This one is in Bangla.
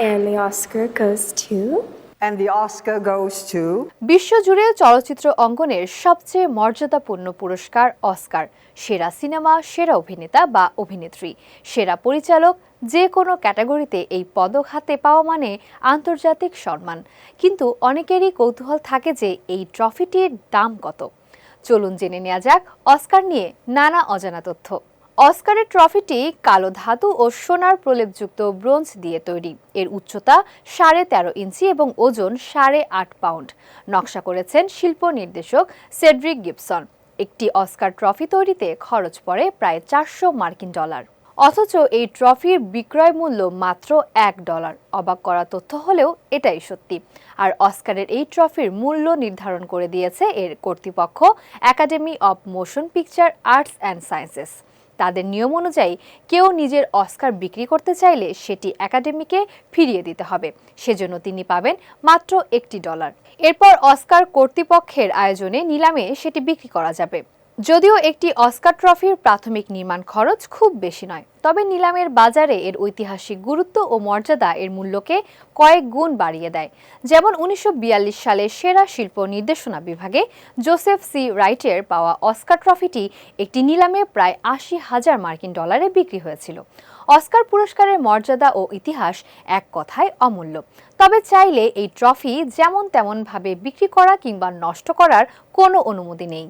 And the Oscar goes to... And the Oscar goes to... বিশ্বজুড়ে চলচ্চিত্র অঙ্গনের সবচেয়ে মর্যাদাপূর্ণ পুরস্কার অস্কার। সেরা সিনেমা, সেরা অভিনেতা বা অভিনেত্রী, সেরা পরিচালক, যে কোনো ক্যাটাগরিতে এই পদক হাতে পাওয়া মানে আন্তর্জাতিক সম্মান। কিন্তু অনেকেরই কৌতূহল থাকে যে এই ট্রফিটির দাম কত। চলুন জেনে নেওয়া যাক অস্কার নিয়ে নানা অজানা তথ্য। অস্কারের ট্রফিটি কালো ধাতু ও সোনার প্রলেপযুক্ত ব্রোঞ্জ দিয়ে তৈরি। এর উচ্চতা 13.5 ইঞ্চি এবং ওজন 8.5 পাউন্ড। নকশা করেছেন শিল্প নির্দেশক সেড্রিক গিবসন। একটি অস্কার ট্রফি তৈরিতে খরচ পড়ে প্রায় $400। অথচ এই ট্রফির বিক্রয় মূল্য মাত্র $1। অবাক করা তথ্য হলেও এটাই সত্যি। আর অস্কারের এই ট্রফির মূল্য নির্ধারণ করে দিয়েছে এর কর্তৃপক্ষ academy of motion picture arts and sciences. তাদের নিয়ম অনুযায়ী কেউ নিজের অস্কার বিক্রি করতে চাইলে সেটি একাডেমিকে ফিরিয়ে দিতে হবে। সেজন্য তিনি পাবেন মাত্র $1। এরপর অস্কার কর্তৃপক্ষের আয়োজনে নিলামে সেটি বিক্রি করা যাবে। যদিও একটি অস্কার ট্রফির প্রাথমিক নির্মাণ খরচ খুব বেশি নয়, তবে নিলামের বাজারে এর ঐতিহাসিক গুরুত্ব ও মর্যাদা এর মূল্যকে কয়েক গুণ বাড়িয়ে দেয়। যেমন 1942 সালে সেরা শিল্প নির্দেশনা বিভাগে জোসেফ সি রাইটের পাওয়া অস্কার ট্রফিটি একটি নিলামে প্রায় $80,000 বিক্রি হয়েছিল। অস্কার পুরস্কারের মর্যাদা ও ইতিহাস এক কথায় অমূল্য। তবে চাইলে এই ট্রফি যেমন তেমন ভাবে বিক্রি করা কিংবা নষ্ট করার কোনো অনুমতি নেই।